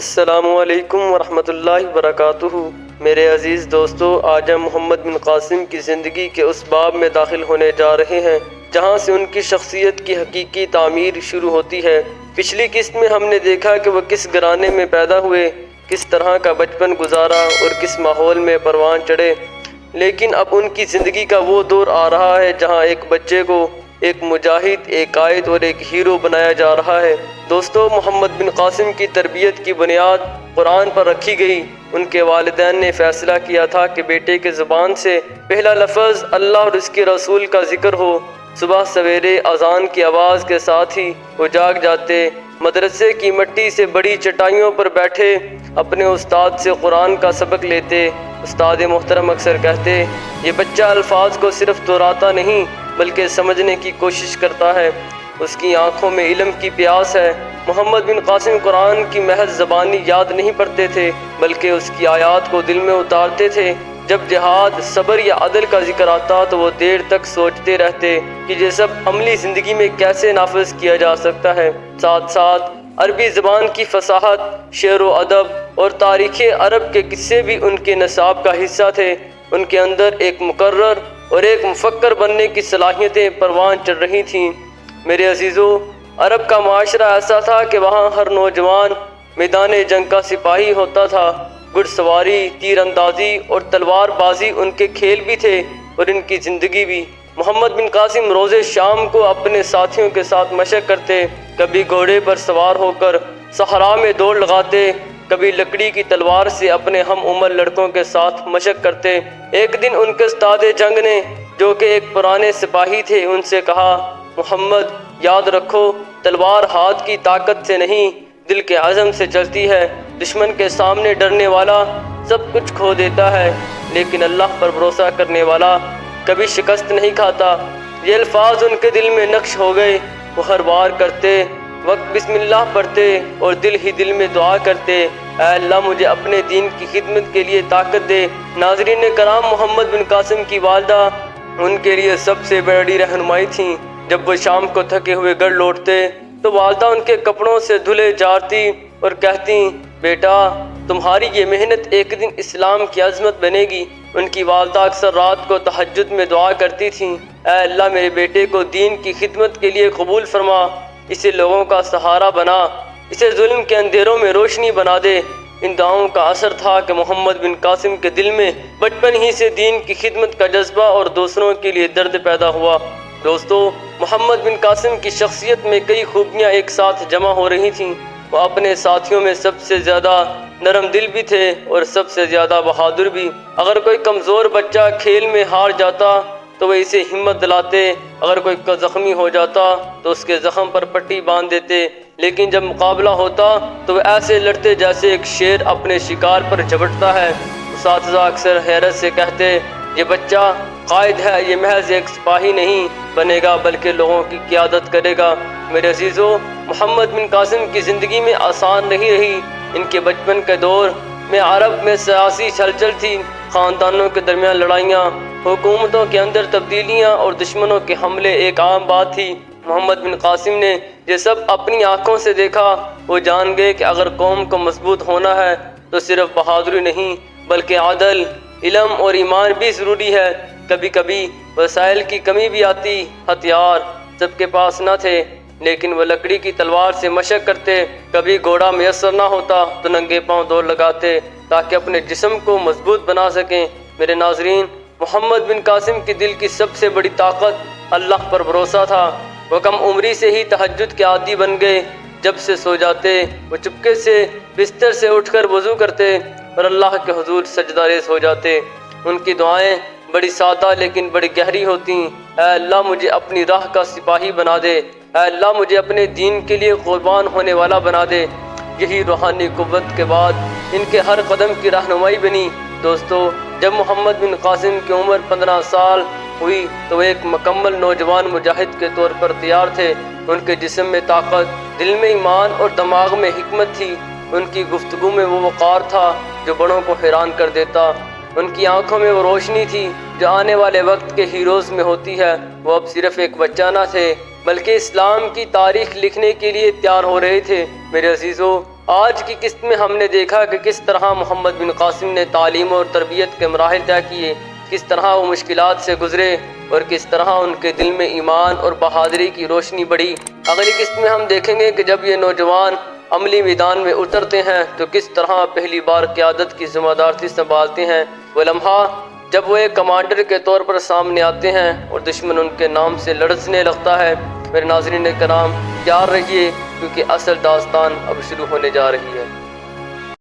السلام علیکم ورحمۃ اللہ وبرکاتہ۔ میرے عزیز دوستو، آج ہم محمد بن قاسم کی زندگی کے اس باب میں داخل ہونے جا رہے ہیں جہاں سے ان کی شخصیت کی حقیقی تعمیر شروع ہوتی ہے۔ پچھلی قسط میں ہم نے دیکھا کہ وہ کس گھرانے میں پیدا ہوئے، کس طرح کا بچپن گزارا اور کس ماحول میں پروان چڑھے، لیکن اب ان کی زندگی کا وہ دور آ رہا ہے جہاں ایک بچے کو ایک مجاہد، ایک قائد اور ایک ہیرو بنایا جا رہا ہے۔ دوستو، محمد بن قاسم کی تربیت کی بنیاد قرآن پر رکھی گئی۔ ان کے والدین نے فیصلہ کیا تھا کہ بیٹے کے زبان سے پہلا لفظ اللہ اور اس کے رسول کا ذکر ہو۔ صبح سویرے اذان کی آواز کے ساتھ ہی وہ جاگ جاتے، مدرسے کی مٹی سے بڑی چٹائیوں پر بیٹھے اپنے استاد سے قرآن کا سبق لیتے۔ استاد محترم اکثر کہتے، یہ بچہ الفاظ کو صرف دہراتا نہیں بلکہ سمجھنے کی کوشش کرتا ہے، اس کی آنکھوں میں علم کی پیاس ہے۔ محمد بن قاسم قرآن کی محض زبانی یاد نہیں پڑھتے تھے بلکہ اس کی آیات کو دل میں اتارتے تھے۔ جب جہاد، صبر یا عدل کا ذکر آتا تو وہ دیر تک سوچتے رہتے کہ یہ سب عملی زندگی میں کیسے نافذ کیا جا سکتا ہے۔ ساتھ ساتھ عربی زبان کی فصاحت، شعر و ادب اور تاریخ عرب کے قصے بھی ان کے نصاب کا حصہ تھے۔ ان کے اندر ایک مقرر اور ایک مفکر بننے کی صلاحیتیں پروان چڑھ رہی تھیں۔ میرے عزیزو، عرب کا معاشرہ ایسا تھا کہ وہاں ہر نوجوان میدان جنگ کا سپاہی ہوتا تھا۔ گھڑ سواری، تیر اندازی اور تلوار بازی ان کے کھیل بھی تھے اور ان کی زندگی بھی۔ محمد بن قاسم روز شام کو اپنے ساتھیوں کے ساتھ مشق کرتے، کبھی گھوڑے پر سوار ہو کر صحرا میں دوڑ لگاتے، کبھی لکڑی کی تلوار سے اپنے ہم عمر لڑکوں کے ساتھ مشق کرتے۔ ایک دن ان کے استاد جنگ نے، جو کہ ایک پرانے سپاہی تھے، ان سے کہا، محمد، یاد رکھو، تلوار ہاتھ کی طاقت سے نہیں، دل کے عزم سے چلتی ہے۔ دشمن کے سامنے ڈرنے والا سب کچھ کھو دیتا ہے، لیکن اللہ پر بھروسہ کرنے والا کبھی شکست نہیں کھاتا۔ یہ الفاظ ان کے دل میں نقش ہو گئے۔ وہ ہر وار کرتے وقت بسم اللہ پڑھتے اور دل ہی دل میں دعا کرتے، اے اللہ مجھے اپنے دین کی خدمت کے لیے طاقت دے۔ ناظرین کرام، محمد بن قاسم کی والدہ ان کے لیے سب سے بڑی رہنمائی تھیں۔ جب وہ شام کو تھکے ہوئے گھر لوٹتے تو والدہ ان کے کپڑوں سے دھلے جارتی اور کہتی، بیٹا، تمہاری یہ محنت ایک دن اسلام کی عظمت بنے گی۔ ان کی والدہ اکثر رات کو تہجد میں دعا کرتی تھیں، اے اللہ میرے بیٹے کو دین کی خدمت کے لیے قبول فرما، اسے لوگوں کا سہارا بنا، اسے ظلم کے اندھیروں میں روشنی بنا دے۔ ان دعاؤں کا اثر تھا کہ محمد بن قاسم کے دل میں بچپن ہی سے دین کی خدمت کا جذبہ اور دوسروں کے لیے درد پیدا ہوا۔ دوستو، محمد بن قاسم کی شخصیت میں کئی خوبیاں ایک ساتھ جمع ہو رہی تھیں۔ وہ اپنے ساتھیوں میں سب سے زیادہ نرم دل بھی تھے اور سب سے زیادہ بہادر بھی۔ اگر کوئی کمزور بچہ کھیل میں ہار جاتا تو وہ اسے ہمت دلاتے، اگر کوئی زخمی ہو جاتا تو اس کے زخم پر پٹی باندھ دیتے، لیکن جب مقابلہ ہوتا تو وہ ایسے لڑتے جیسے ایک شیر اپنے شکار پر جھپٹتا ہے۔ اساتذہ اکثر حیرت سے کہتے، یہ بچہ قائد ہے، یہ محض ایک سپاہی نہیں بنے گا بلکہ لوگوں کی قیادت کرے گا۔ میرے عزیزو، محمد بن قاسم کی زندگی میں آسان نہیں رہی۔ ان کے بچپن کے دور میں عرب میں سیاسی ہلچل تھی، خاندانوں کے درمیان لڑائیاں، حکومتوں کے اندر تبدیلیاں اور دشمنوں کے حملے ایک عام بات تھی۔ محمد بن قاسم نے یہ سب اپنی آنکھوں سے دیکھا۔ وہ جان گئے کہ اگر قوم کو مضبوط ہونا ہے تو صرف بہادری نہیں بلکہ عدل، علم اور ایمان بھی ضروری ہے۔ کبھی کبھی وسائل کی کمی بھی آتی، ہتھیار سب کے پاس نہ تھے، لیکن وہ لکڑی کی تلوار سے مشق کرتے۔ کبھی گھوڑا میسر نہ ہوتا تو ننگے پاؤں دوڑ لگاتے تاکہ اپنے جسم کو مضبوط بنا سکیں۔ میرے ناظرین، محمد بن قاسم کی دل کی سب سے بڑی طاقت اللہ پر بھروسہ تھا۔ وہ کم عمری سے ہی تہجد کے عادی بن گئے۔ جب سے سو جاتے وہ چپکے سے بستر سے اٹھ کر وضو کرتے اور اللہ کے حضور سجدہ ریز ہو جاتے۔ ان کی دعائیں بڑی سادہ لیکن بڑی گہری ہوتی، اے اللہ مجھے اپنی راہ کا سپاہی بنا دے، اے اللہ مجھے اپنے دین کے لیے قربان ہونے والا بنا دے۔ یہی روحانی قوت کے بعد ان کے ہر قدم کی رہنمائی بنی۔ دوستو، جب محمد بن قاسم کی عمر 15 سال ہوئی تو وہ ایک مکمل نوجوان مجاہد کے طور پر تیار تھے۔ ان کے جسم میں طاقت، دل میں ایمان اور دماغ میں حکمت تھی۔ ان کی گفتگو میں وہ وقار تھا جو بڑوں کو حیران کر دیتا۔ ان کی آنکھوں میں وہ روشنی تھی جو آنے والے وقت کے ہیروز میں ہوتی ہے۔ وہ اب صرف ایک بچہ نہ تھے بلکہ اسلام کی تاریخ لکھنے کے لیے تیار ہو رہے تھے۔ میرے عزیزو، آج کی قسط میں ہم نے دیکھا کہ کس طرح محمد بن قاسم نے تعلیم اور تربیت کے مراحل طے کیے، کس طرح وہ مشکلات سے گزرے اور کس طرح ان کے دل میں ایمان اور بہادری کی روشنی بڑھی۔ اگلی قسط میں ہم دیکھیں گے کہ جب یہ نوجوان عملی میدان میں اترتے ہیں تو کس طرح پہلی بار قیادت کی ذمہ داری سنبھالتے ہیں، وہ لمحہ جب وہ ایک کمانڈر کے طور پر سامنے آتے ہیں اور دشمن ان کے نام سے لڑزنے لگتا ہے۔ میرے ناظرین کرام، تیار رہیے کیونکہ اصل داستان اب شروع ہونے جا رہی ہے۔